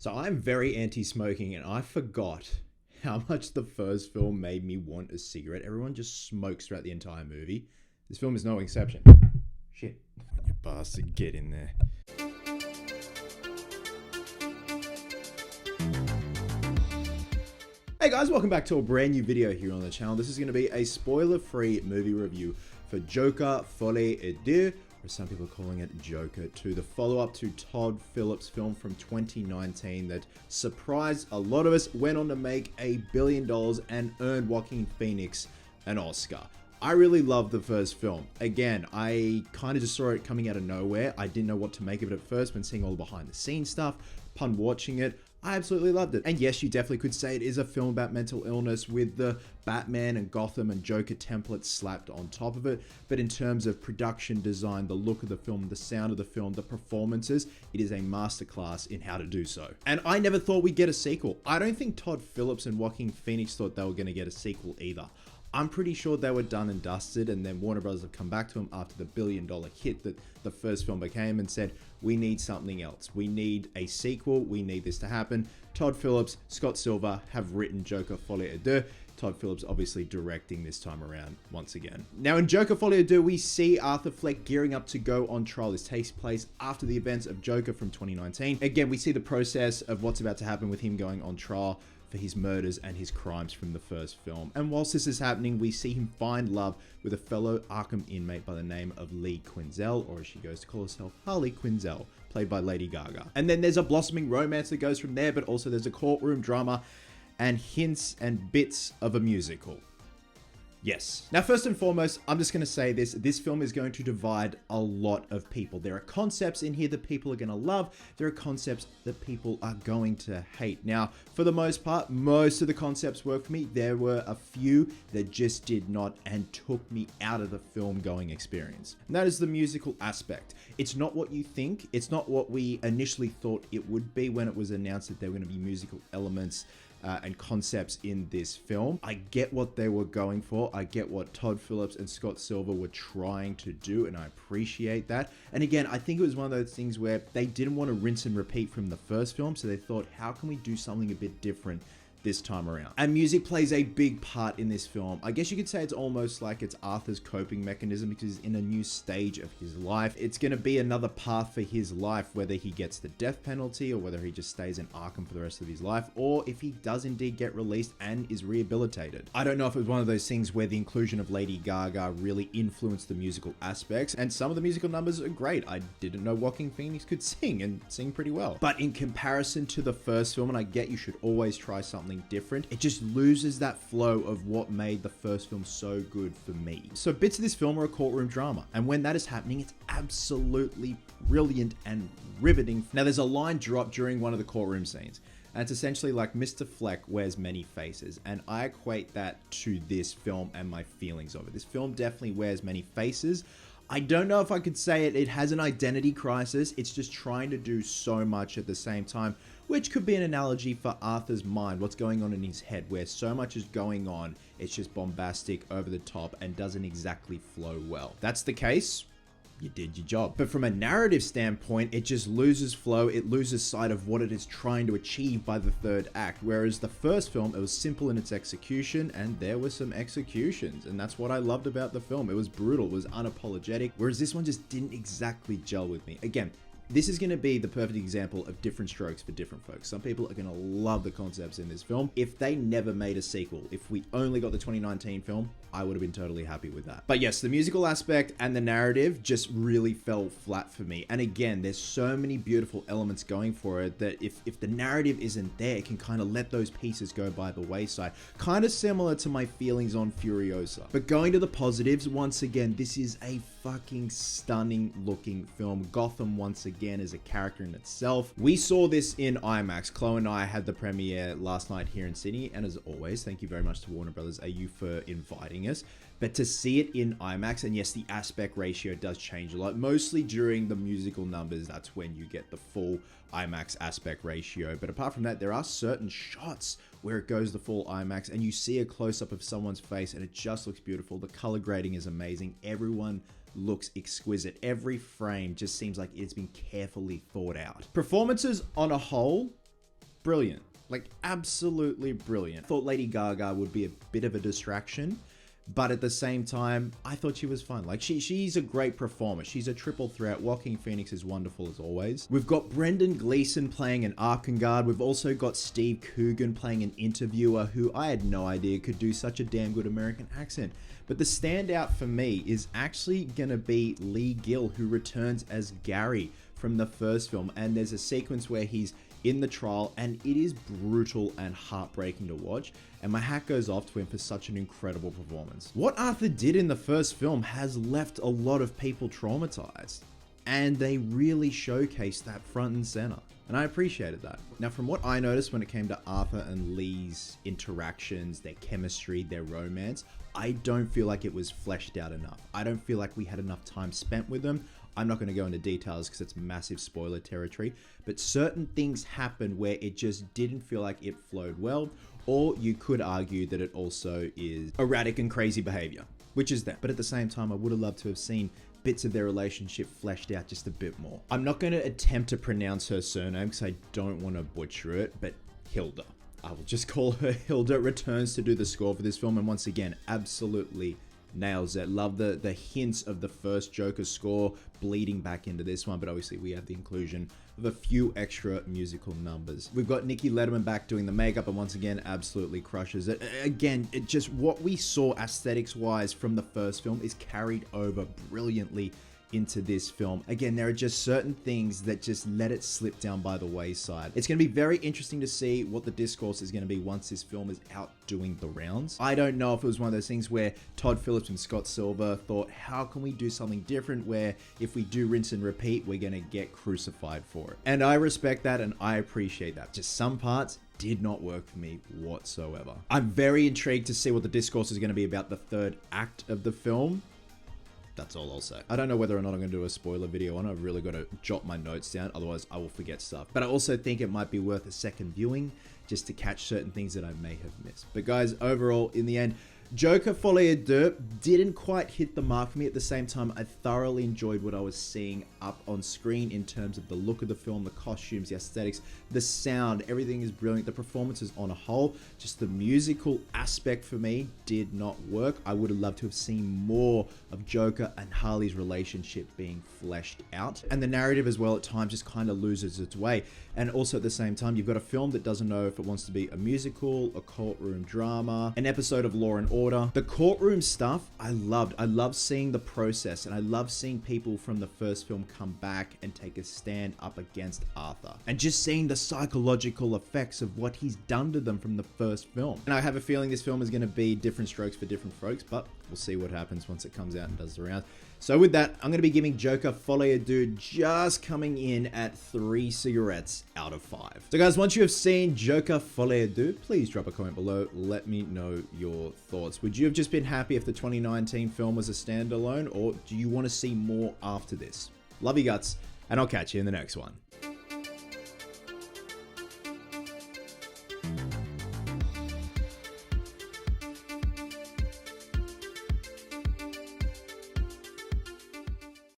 So I'm very anti-smoking, and I forgot how much the first film made me want a cigarette. Everyone just smokes throughout the entire movie. This film is no exception. Shit. You bastard, get in there. Hey guys, welcome back to a brand new video here on the channel. This is going to be a spoiler-free movie review for Joker, Folie et Deux, or some people are calling it Joker 2, the follow-up to Todd Phillips' film from 2019 that surprised a lot of us, went on to make $1 billion and earned Joaquin Phoenix an Oscar. I really loved the first film. Again, I kind of just saw it coming out of nowhere. I didn't know what to make of it at first when seeing all the behind-the-scenes stuff. Upon watching it, I absolutely loved it. And yes, you definitely could say it is a film about mental illness with the Batman and Gotham and Joker templates slapped on top of it. But in terms of production design, the look of the film, the sound of the film, the performances, it is a masterclass in how to do so. And I never thought we'd get a sequel. I don't think Todd Phillips and Joaquin Phoenix thought they were going to get a sequel either. I'm pretty sure they were done and dusted, and then Warner Bros. Have come back to them after the billion-dollar hit that the first film became and said, we need something else. We need a sequel. We need this to happen. Todd Phillips, Scott Silver have written Joker, Folie et Deux. Todd Phillips obviously directing this time around once again. Now in Joker, Folie et Deux, we see Arthur Fleck gearing up to go on trial. This takes place after the events of Joker from 2019. Again, we see the process of what's about to happen with him going on trial for his murders and his crimes from the first film. And whilst this is happening, we see him find love with a fellow Arkham inmate by the name of Lee Quinzel, or as she goes to call herself, Harley Quinzel, played by Lady Gaga. And then there's a blossoming romance that goes from there, but also there's a courtroom drama and hints and bits of a musical. Yes. Now, first and foremost, I'm just going to say this. This film is going to divide a lot of people. There are concepts in here that people are going to love. There are concepts that people are going to hate. Now, for the most part, most of the concepts work for me. There were a few that just did not and took me out of the film going experience. And that is the musical aspect. It's not what you think. It's not what we initially thought it would be when it was announced that there were going to be musical elements and concepts in this film. I get what they were going for. I get what Todd Phillips and Scott Silver were trying to do, and I appreciate that. And again, I think it was one of those things where they didn't want to rinse and repeat from the first film, so they thought, how can we do something a bit different this time around? And music plays a big part in this film. I guess you could say it's almost like it's Arthur's coping mechanism because he's in a new stage of his life. It's going to be another path for his life, whether he gets the death penalty or whether he just stays in Arkham for the rest of his life, or if he does indeed get released and is rehabilitated. I don't know if it was one of those things where the inclusion of Lady Gaga really influenced the musical aspects, and some of the musical numbers are great. I didn't know Joaquin Phoenix could sing and sing pretty well. But in comparison to the first film, and I get you should always try something different, it just loses that flow of what made the first film so good for me. So bits of this film are a courtroom drama, and when that is happening, it's absolutely brilliant and riveting. Now there's a line dropped during one of the courtroom scenes, and it's essentially like Mr. Fleck wears many faces, and I equate that to this film and my feelings of it. This film definitely wears many faces. I don't know if I could say it has an identity crisis. It's just trying to do so much at the same time, which could be an analogy for Arthur's mind, what's going on in his head, where so much is going on, it's just bombastic, over the top, and doesn't exactly flow well. That's the case, you did your job. But from a narrative standpoint, it just loses flow. It loses sight of what it is trying to achieve by the third act. Whereas the first film, it was simple in its execution, and there were some executions. And that's what I loved about the film. It was brutal, it was unapologetic. Whereas this one just didn't exactly gel with me. Again, this is going to be the perfect example of different strokes for different folks. Some people are going to love the concepts in this film. If they never made a sequel, if we only got the 2019 film, I would have been totally happy with that. But yes, the musical aspect and the narrative just really fell flat for me. And again, there's so many beautiful elements going for it that if the narrative isn't there, it can kind of let those pieces go by the wayside. Kind of similar to my feelings on Furiosa. But going to the positives, once again, this is a fucking stunning looking film. Gotham once again is a character in itself. We saw this in IMAX. Chloe and I had the premiere last night here in Sydney, and as always, thank you very much to Warner Bros. AU for inviting us. But to see it in IMAX, and yes, the aspect ratio does change a lot, mostly during the musical numbers, that's when you get the full IMAX aspect ratio. But apart from that, there are certain shots where it goes the full IMAX and you see a close-up of someone's face and it just looks beautiful. The color grading is amazing. Everyone looks exquisite. Every frame just seems like it's been carefully thought out. Performances on a whole, brilliant. Like, absolutely brilliant. Thought Lady Gaga would be a bit of a distraction, but at the same time, I thought she was fun. Like, she's a great performer. She's a triple threat. Joaquin Phoenix is wonderful as always. We've got Brendan Gleeson playing an Arkangard. We've also got Steve Coogan playing an interviewer who I had no idea could do such a damn good American accent. But the standout for me is actually gonna be Lee Gill, who returns as Gary from the first film. And there's a sequence where he's in the trial, and it is brutal and heartbreaking to watch, and my hat goes off to him for such an incredible performance. What Arthur did in the first film has left a lot of people traumatized, and they really showcased that front and center, and I appreciated that. Now, from what I noticed when it came to Arthur and Lee's interactions, their chemistry, their romance, I don't feel like it was fleshed out enough. I don't feel like we had enough time spent with them. I'm not going to go into details because it's massive spoiler territory, but certain things happened where it just didn't feel like it flowed well, or you could argue that it also is erratic and crazy behavior, which is that. But at the same time, I would have loved to have seen bits of their relationship fleshed out just a bit more. I'm not going to attempt to pronounce her surname because I don't want to butcher it, but Hilda. I will just call her Hilda. Returns to do the score for this film, and once again, absolutely nails it. Love the hints of the first Joker score bleeding back into this one, but obviously we have the inclusion of a few extra musical numbers. We've got Nikki Letterman back doing the makeup, and once again absolutely crushes it. Again, it just, what we saw aesthetics wise from the first film is carried over brilliantly into this film. Again, there are just certain things that just let it slip down by the wayside. It's going to be very interesting to see what the discourse is going to be once this film is out doing the rounds. I don't know if it was one of those things where Todd Phillips and Scott Silver thought, how can we do something different where if we do rinse and repeat, we're going to get crucified for it. And I respect that and I appreciate that. Just some parts did not work for me whatsoever. I'm very intrigued to see what the discourse is going to be about the third act of the film. That's all I'll say. I don't know whether or not I'm going to do a spoiler video on it. I've really got to jot my notes down, otherwise I will forget stuff. But I also think it might be worth a second viewing just to catch certain things that I may have missed. But guys, overall, in the end, Joker Folie Deux didn't quite hit the mark for me. At the same time, I thoroughly enjoyed what I was seeing up on screen in terms of the look of the film, the costumes, the aesthetics, the sound. Everything is brilliant. The performances on a whole, just the musical aspect for me did not work. I would have loved to have seen more of Joker and Harley's relationship being fleshed out. And the narrative as well at times just kind of loses its way. And also at the same time, you've got a film that doesn't know if it wants to be a musical, a courtroom drama, an episode of Law and Order. The courtroom stuff, I loved. I love seeing the process, and I love seeing people from the first film come back and take a stand up against Arthur. And just seeing the psychological effects of what he's done to them from the first film. And I have a feeling this film is going to be different strokes for different folks, but we'll see what happens once it comes out and does the round. So with that, I'm going to be giving Joker Folie Deux just coming in at 3 cigarettes out of 5. So guys, once you have seen Joker Folie Deux, please drop a comment below. Let me know your thoughts. Would you have just been happy if the 2019 film was a standalone, or do you want to see more after this? Love you guts, and I'll catch you in the next one.